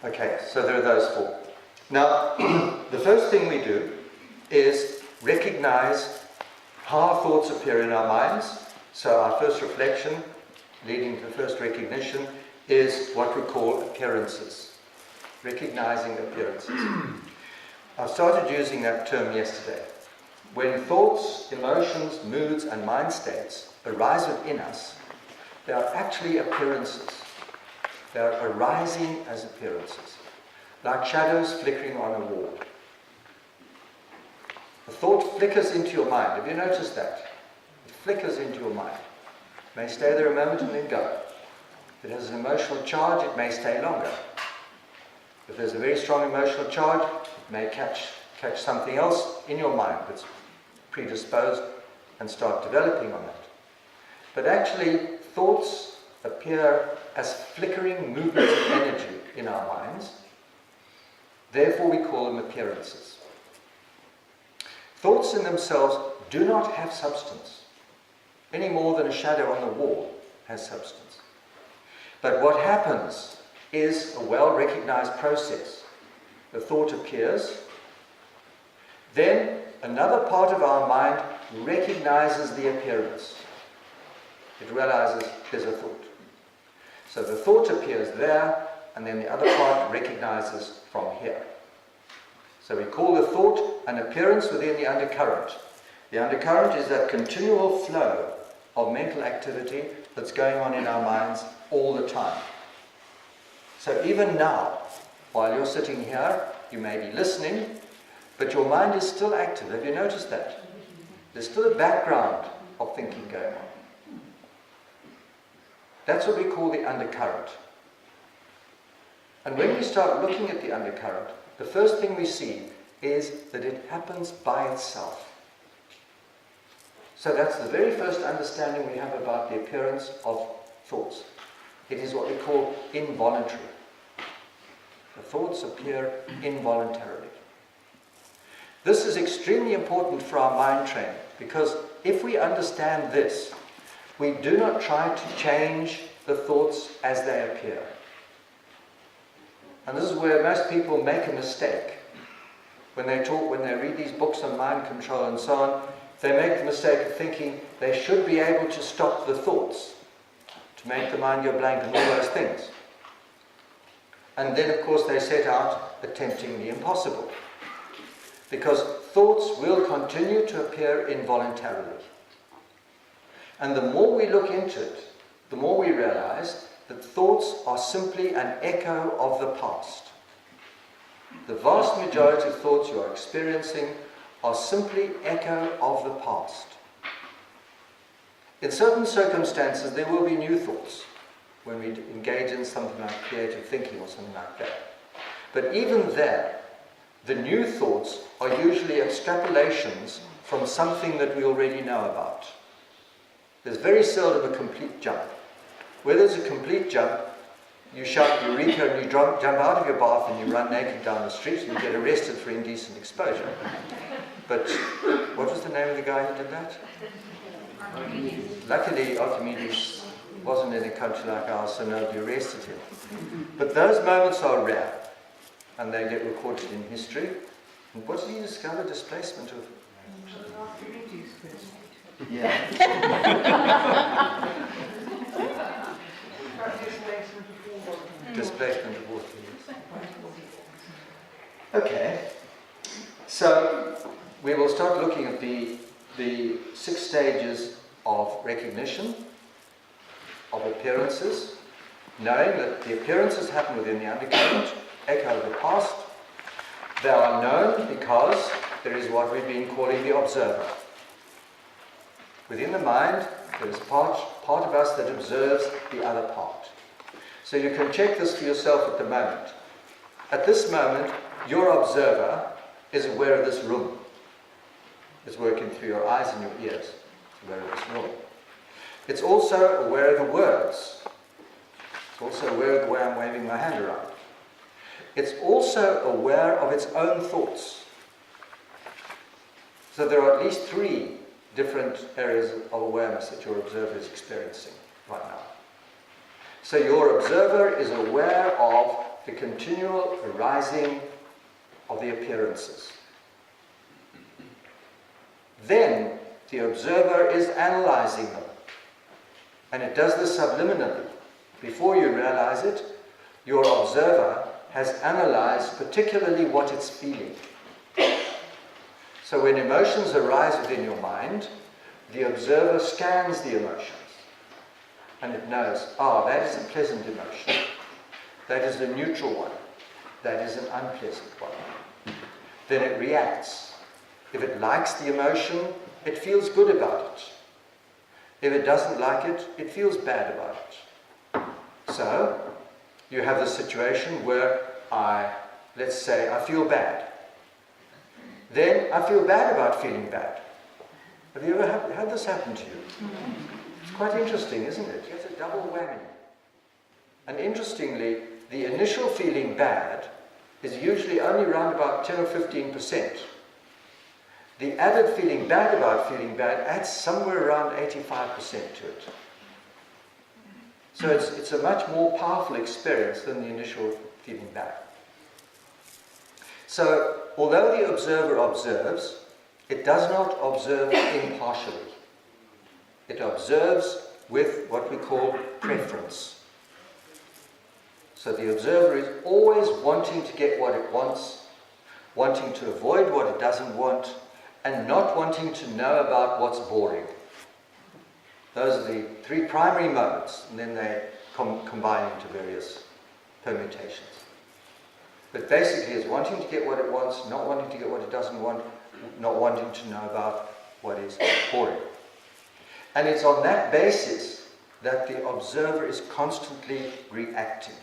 Okay, so there are those four. Now, the first thing we do is recognize how our thoughts appear in our minds. So our first reflection, leading to the first recognition, is what we call appearances. Recognizing appearances. I started using that term yesterday. When thoughts, emotions, moods, and mind states arise within us, they are actually appearances. They are arising as appearances, like shadows flickering on a wall. A thought flickers into your mind. Have you noticed that? It flickers into your mind. It may stay there a moment and then go. If it has an emotional charge, it may stay longer. If there's a very strong emotional charge, it may catch something else in your mind that's predisposed and start developing on that. But actually, thoughts appear as flickering movements of energy in our minds. Therefore, we call them appearances. Thoughts in themselves do not have substance, any more than a shadow on the wall has substance. But what happens is a well-recognized process. The thought appears, then another part of our mind recognizes the appearance. It realizes there's a thought. So the thought appears there, and then the other part recognizes from here. So we call the thought an appearance within the undercurrent. The undercurrent is that continual flow of mental activity that's going on in our minds all the time. So even now, while you're sitting here, you may be listening, but your mind is still active. Have you noticed that? There's still a background of thinking going on. That's what we call the undercurrent. And when we start looking at the undercurrent, the first thing we see is that it happens by itself. So that's the very first understanding we have about the appearance of thoughts. It is what we call involuntary. The thoughts appear involuntarily. This is extremely important for our mind training, because if we understand this, we do not try to change the thoughts as they appear. And this is where most people make a mistake. When they read these books on mind control and so on, they make the mistake of thinking they should be able to stop the thoughts, to make the mind go blank and all those things. And then, of course, they set out attempting the impossible. Because thoughts will continue to appear involuntarily. And the more we look into it, the more we realize that thoughts are simply an echo of the past. The vast majority of thoughts you are experiencing are simply echo of the past. In certain circumstances, there will be new thoughts when we engage in something like creative thinking or something like that. But even there, the new thoughts are usually extrapolations from something that we already know about. There's very seldom a complete jump. Where there's a complete jump, you shout Eureka and you jump out of your bath and you run naked down the street and you get arrested for indecent exposure. But what was the name of the guy who did that? Luckily, Archimedes wasn't in a country like ours, so nobody arrested him. But those moments are rare, and they get recorded in history. And what did he discover? Displacement of... Yeah. Displacement of water. Okay. So we will start looking at the 6 stages of recognition of appearances, knowing that the appearances happen within the undercurrent, echo of the past. They are known because there is what we've been calling the observer. Within the mind, there is part of us that observes the other part. So you can check this for yourself at the moment. At this moment, your observer is aware of this room. It's working through your eyes and your ears. It's aware of this room. It's also aware of the words. It's also aware of the way I'm waving my hand around. It's also aware of its own thoughts. So there are at least 3 different areas of awareness that your observer is experiencing right now. So your observer is aware of the continual arising of the appearances. Then the observer is analyzing them. And it does this subliminally. Before you realize it, your observer has analyzed particularly what it's feeling. So when emotions arise within your mind, the observer scans the emotions. And it knows, that is a pleasant emotion. That is a neutral one. That is an unpleasant one. Then it reacts. If it likes the emotion, it feels good about it. If it doesn't like it, it feels bad about it. So, you have the situation where let's say I feel bad. Then I feel bad about feeling bad. Have you ever had this happen to you? It's quite interesting, isn't it? It's a double whammy. And interestingly, the initial feeling bad is usually only around about 10 or 15%. The added feeling bad about feeling bad adds somewhere around 85% to it. So it's a much more powerful experience than the initial feeling bad. So, although the observer observes, it does not observe impartially. It observes with what we call preference. So the observer is always wanting to get what it wants, wanting to avoid what it doesn't want, and not wanting to know about what's boring. Those are the three primary modes, and then they combine into various permutations. But basically it's wanting to get what it wants, not wanting to get what it doesn't want, not wanting to know about what is boring. And it's on that basis that the observer is constantly reacting.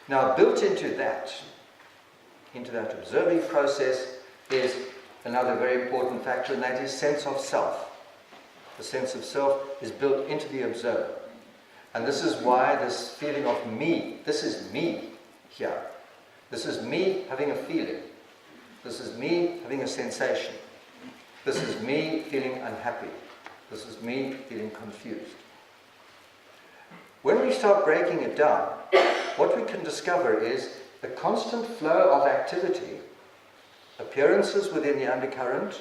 Now, built into that observing process is another very important factor, and that is sense of self. The sense of self is built into the observer. And this is why this feeling of me, this is me here. This is me having a feeling. This is me having a sensation. This is me feeling unhappy. This is me feeling confused. When we start breaking it down, what we can discover is a constant flow of activity, appearances within the undercurrent,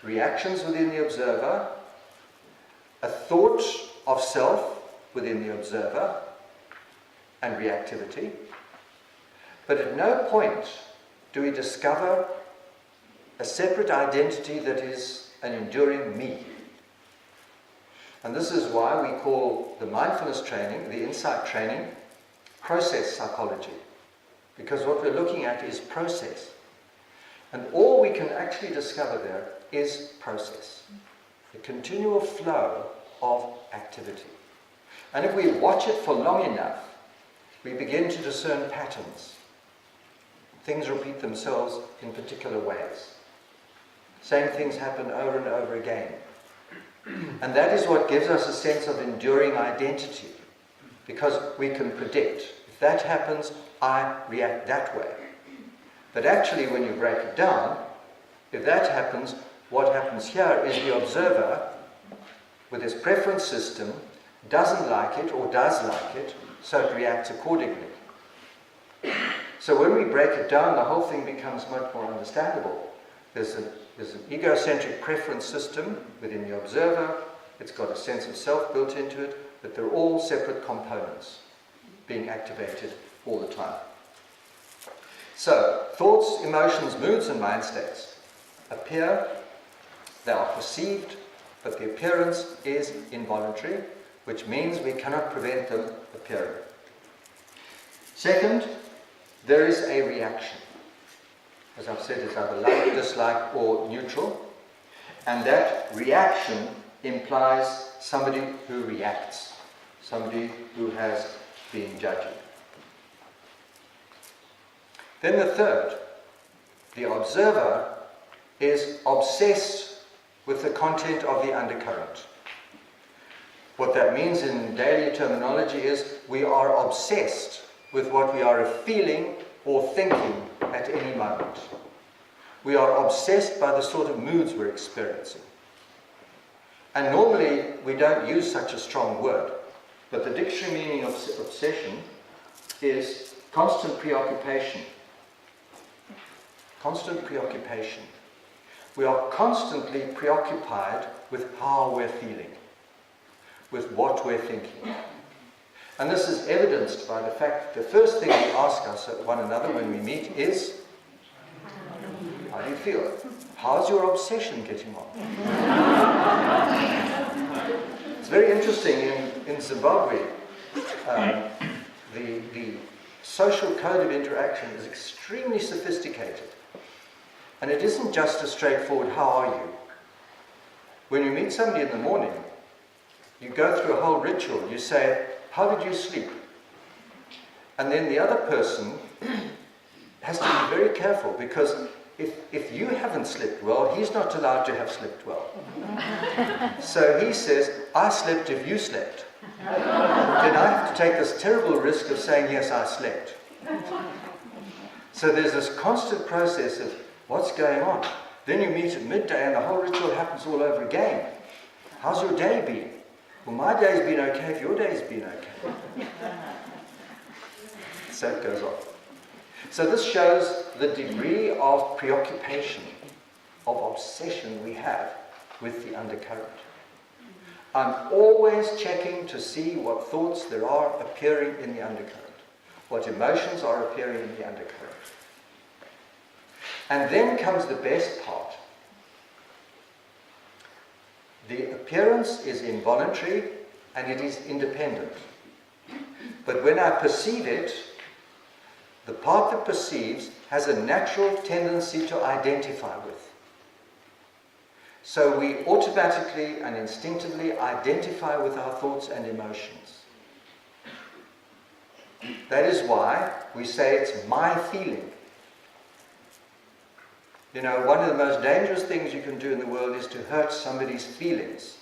reactions within the observer, a thought of self within the observer, and reactivity. But at no point do we discover a separate identity that is an enduring me. And this is why we call the mindfulness training, the insight training, process psychology. Because what we're looking at is process. And all we can actually discover there is process. The continual flow of activity. And if we watch it for long enough, we begin to discern patterns. Things repeat themselves in particular ways. Same things happen over and over again. And that is what gives us a sense of enduring identity. Because we can predict, if that happens, I react that way. But actually, when you break it down, if that happens, what happens here is the observer, with his preference system, doesn't like it or does like it, so it reacts accordingly. So when we break it down, the whole thing becomes much more understandable. There's an egocentric preference system within the observer. It's got a sense of self built into it, but they're all separate components being activated all the time. So, thoughts, emotions, moods, and mind states appear, they are perceived, but the appearance is involuntary, which means we cannot prevent them appearing. Second, there is a reaction. As I've said, it's either like, dislike, or neutral. And that reaction implies somebody who reacts, somebody who has been judging. Then the third, the observer is obsessed with the content of the undercurrent. What that means in daily terminology is we are obsessed with what we are feeling or thinking at any moment. We are obsessed by the sort of moods we're experiencing. And normally we don't use such a strong word, but the dictionary meaning of obsession is constant preoccupation. Constant preoccupation. We are constantly preoccupied with how we're feeling, with what we're thinking. And this is evidenced by the fact that the first thing we ask us one another when we meet is, how do you feel? How's your obsession getting on? It's very interesting in Zimbabwe. The social code of interaction is extremely sophisticated. And it isn't just a straightforward, how are you? When you meet somebody in the morning, you go through a whole ritual. You say, how did you sleep? And then the other person has to be very careful, because if you haven't slept well, he's not allowed to have slept well. So he says, I slept if you slept. Then I have to take this terrible risk of saying, yes, I slept. So there's this constant process of what's going on. Then you meet at midday and the whole ritual happens all over again. How's your day been? Well, my day's been okay if your day's been okay. So it goes on. So this shows the degree of preoccupation, of obsession we have with the undercurrent. I'm always checking to see what thoughts there are appearing in the undercurrent, what emotions are appearing in the undercurrent. And then comes the best part. The appearance is involuntary and it is independent. But when I perceive it, the part that perceives has a natural tendency to identify with. So we automatically and instinctively identify with our thoughts and emotions. That is why we say it's my feeling. You know, one of the most dangerous things you can do in the world is to hurt somebody's feelings.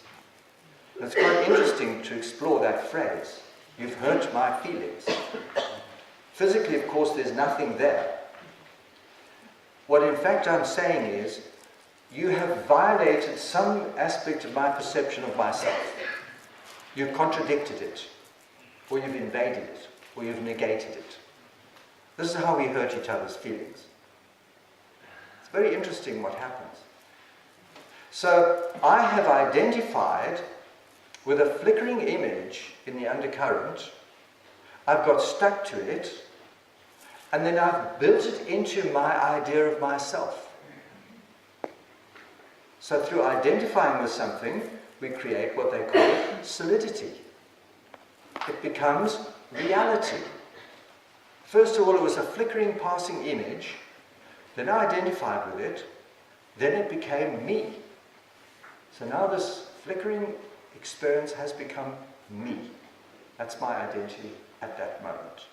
And it's quite interesting to explore that phrase. You've hurt my feelings. Physically, of course, there's nothing there. What in fact I'm saying is, you have violated some aspect of my perception of myself. You've contradicted it, or you've invaded it, or you've negated it. This is how we hurt each other's feelings. It's very interesting what happens. So I have identified with a flickering image in the undercurrent. I've got stuck to it, and then I've built it into my idea of myself. So through identifying with something, we create what they call solidity. It becomes reality. First of all, it was a flickering, passing image. Then I identified with it. Then it became me. So now this flickering experience has become me. That's my identity at that moment.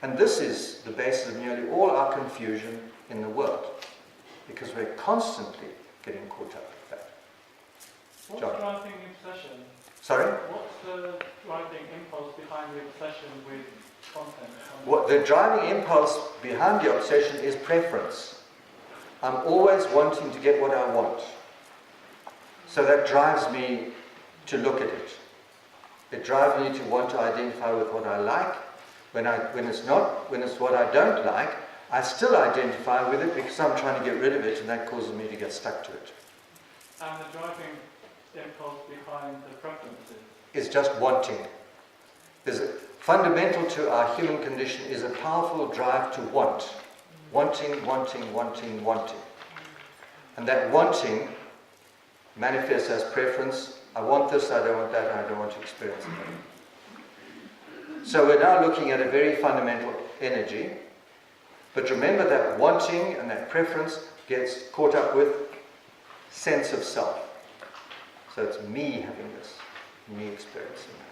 And this is the basis of nearly all our confusion in the world, because we're constantly getting caught up with that. What's John? driving obsession? Sorry? What's the driving impulse behind the obsession with content? What the driving impulse behind the obsession is preference. I'm always wanting to get what I want. So that drives me to look at it. It drives me to want to identify with what I like. When it's what I don't like, I still identify with it because I'm trying to get rid of it, and that causes me to get stuck to it. And the driving impulse behind the preferences? Is just wanting. Fundamental to our human condition is a powerful drive to want. Wanting, wanting, wanting, wanting. And that wanting manifests as preference. I want this, I don't want that, I don't want to experience it. So we're now looking at a very fundamental energy. But remember that wanting and that preference gets caught up with sense of self. So it's me having this, me experiencing it.